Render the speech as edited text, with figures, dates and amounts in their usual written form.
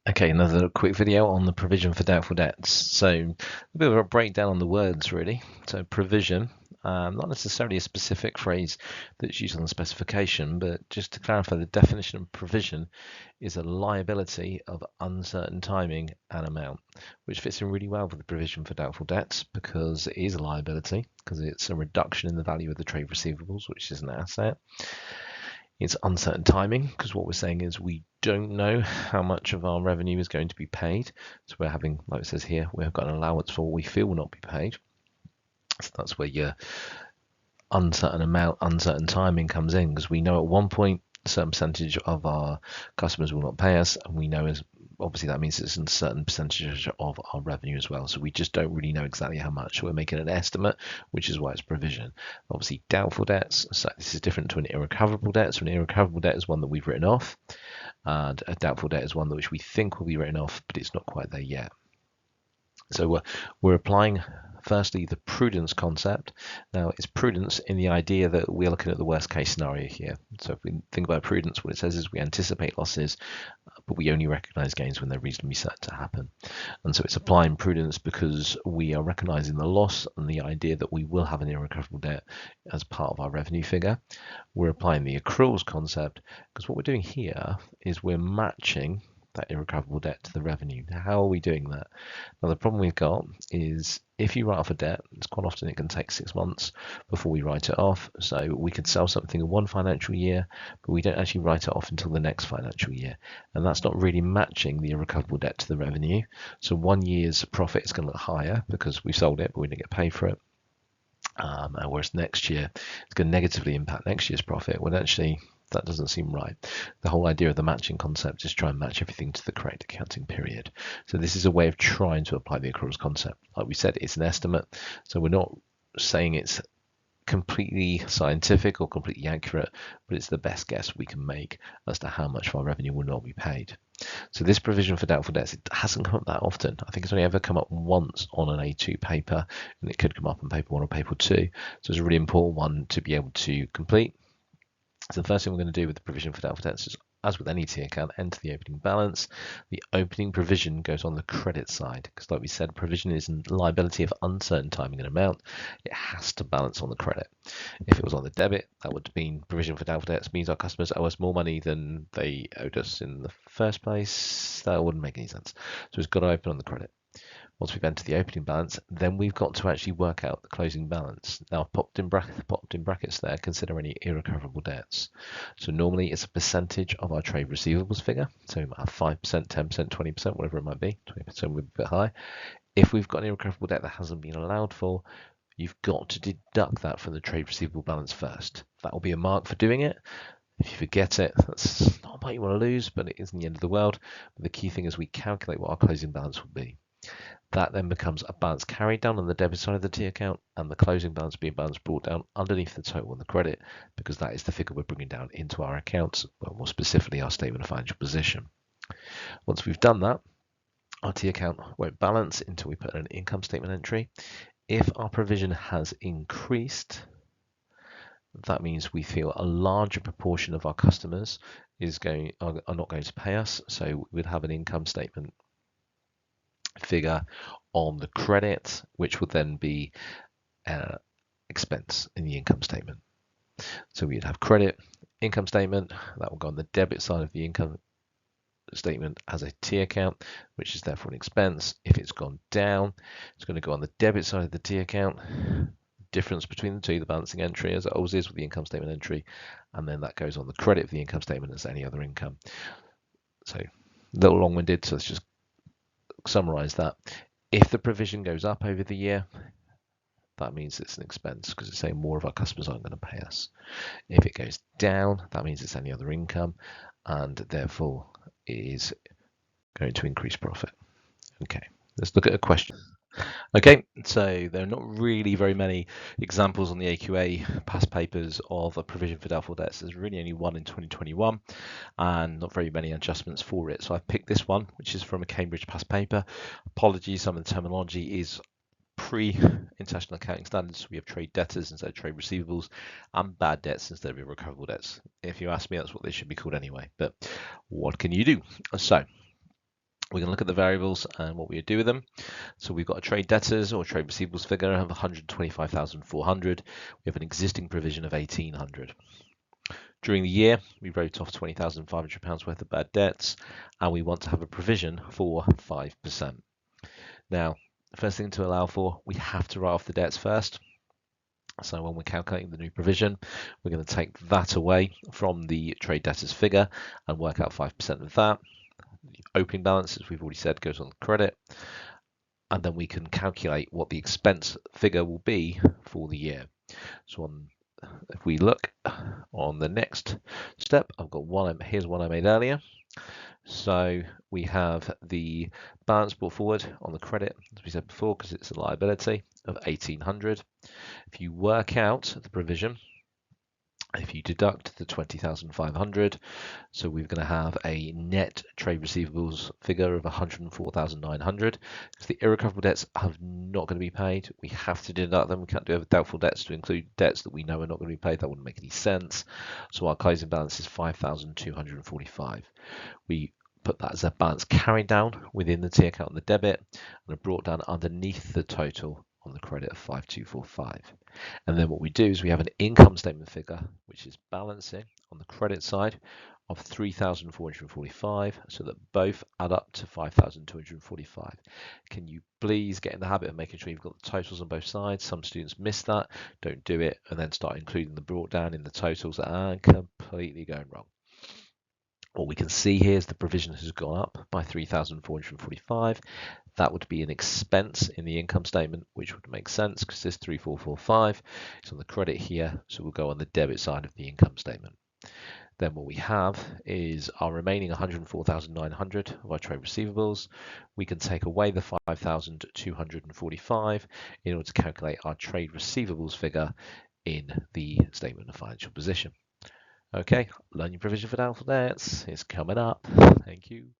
Okay, another quick video on the provision for doubtful debts. So a bit of a breakdown on the words really. So provision, not necessarily a specific phrase that's used on the specification, but just to clarify, the definition of provision is a liability of uncertain timing and amount, which fits in really well with the provision for doubtful debts because it is a liability, because it's a reduction in the value of the trade receivables, which is an asset. It's uncertain timing because what we're saying is we don't know how much of our revenue is going to be paid. So we're having, like it says here, we've got an allowance for what we feel will not be paid. So that's where your uncertain amount, uncertain timing comes in, because we know at one point a certain percentage of our customers will not pay us, and we know as obviously that means it's a certain percentage of our revenue as well. So we just don't really know exactly how much. So we're making an estimate, which is why it's provision. Obviously, doubtful debts. So this is different to an irrecoverable debt. So an irrecoverable debt is one that we've written off, and a doubtful debt is one that which we think will be written off, but it's not quite there yet. So we're applying firstly the prudence concept. Now it's prudence in the idea that we're looking at the worst case scenario here. So if we think about prudence, what it says is we anticipate losses, but we only recognize gains when they're reasonably certain to happen. And so it's applying prudence because we are recognizing the loss and the idea that we will have an irrecoverable debt as part of our revenue figure. We're applying the accruals concept because what we're doing here is we're matching that irrecoverable debt to the revenue. How are we doing that? Now, the problem we've got is if you write off a debt, it's quite often it can take 6 months before we write it off. So we could sell something in one financial year, but we don't actually write it off until the next financial year. And that's not really matching the irrecoverable debt to the revenue. So 1 year's profit is going to look higher because we sold it, but we didn't get paid for it. Whereas next year, it's going to negatively impact next year's profit. Well, actually, that doesn't seem right. The whole idea of the matching concept is try and match everything to the correct accounting period. So this is a way of trying to apply the accruals concept. Like we said, it's an estimate. So we're not saying it's completely scientific or completely accurate, but it's the best guess we can make as to how much of our revenue will not be paid. So this provision for doubtful debts, it hasn't come up that often. I think it's only ever come up once on an A2 paper, and it could come up on paper 1 or paper 2. So it's a really important one to be able to complete. So the first thing we're going to do with the provision for doubtful debts is, as with any T account, enter the opening balance. The opening provision goes on the credit side because, like we said, provision is a liability of uncertain timing and amount. It has to balance on the credit. If it was on the debit, that would mean provision for doubtful debts means our customers owe us more money than they owed us in the first place. That wouldn't make any sense. So it's got to open on the credit. Once we've entered the opening balance, then we've got to actually work out the closing balance. Now, I've popped in brackets there, consider any irrecoverable debts. So normally it's a percentage of our trade receivables figure. So we might have 5%, 10%, 20%, whatever it might be. 20% would be a bit high. If we've got an irrecoverable debt that hasn't been allowed for, you've got to deduct that from the trade receivable balance first. That will be a mark for doing it. If you forget it, that's not what you want to lose, but it isn't the end of the world. But the key thing is we calculate what our closing balance will be. That then becomes a balance carried down on the debit side of the T account, and the closing balance being balance brought down underneath the total on the credit, because that is the figure we're bringing down into our accounts, but more specifically our statement of financial position. Once we've done that, our T account won't balance until we put an income statement entry. If our provision has increased, that means we feel a larger proportion of our customers are not going to pay us, so we'd have an income statement figure on the credit, which would then be expense in the income statement. So we'd have credit, income statement, that will go on the debit side of the income statement as a T account, which is therefore an expense. If it's gone down, it's going to go on the debit side of the T account. Difference between the two, the balancing entry, as it always is with the income statement entry, and then that goes on the credit of the income statement as any other income. So a little long-winded, so let's just summarize that. If the provision goes up over the year, that means it's an expense because it's saying more of our customers aren't going to pay us. If it goes down, that means it's any other income, and therefore it is going to increase profit. Okay, let's look at a question. Okay, so there are not really very many examples on the AQA past papers of a provision for doubtful debts. There's really only one in 2021 and not very many adjustments for it. So I've picked this one, which is from a Cambridge past paper. Apologies, some of the terminology is pre-international accounting standards. We have trade debtors instead of trade receivables and bad debts instead of irrecoverable debts. If you ask me, that's what they should be called anyway. But what can you do? So We're going to look at the variables and what we do with them. So we've got a trade debtors or trade receivables figure of 125,400. We have an existing provision of 1,800. During the year, we wrote off £20,500 worth of bad debts, and we want to have a provision for 5%. Now, the first thing to allow for, we have to write off the debts first. So when we're calculating the new provision, we're going to take that away from the trade debtors figure and work out 5% of that. The opening balance, as we've already said, goes on the credit. And then we can calculate what the expense figure will be for the year. So if we look on the next step, I've got here's one I made earlier. So we have the balance brought forward on the credit, as we said before, because it's a liability of 1,800. If you work out the provision, if you deduct the 20,500, so we're going to have a net trade receivables figure of 104,900. Because the irrecoverable debts are not going to be paid, we have to deduct them. We can't do doubtful debts to include debts that we know are not going to be paid. That wouldn't make any sense. So our closing balance is 5,245. We put that as a balance carried down within the T account on the debit and are brought down underneath the total on the credit of 5,245. And then what we do is we have an income statement figure, which is balancing on the credit side of 3,445, so that both add up to 5,245. Can you please get in the habit of making sure you've got the totals on both sides? Some students miss that, don't do it, and then start including the brought down in the totals and completely going wrong. What we can see here is the provision has gone up by 3,445. That would be an expense in the income statement, which would make sense because this 3,445 is on the credit here, so we'll go on the debit side of the income statement. Then what we have is our remaining 104,900 of our trade receivables. We can take away the 5,245 in order to calculate our trade receivables figure in the statement of financial position. Okay, learning provision for doubtful debts is coming up. Thank you.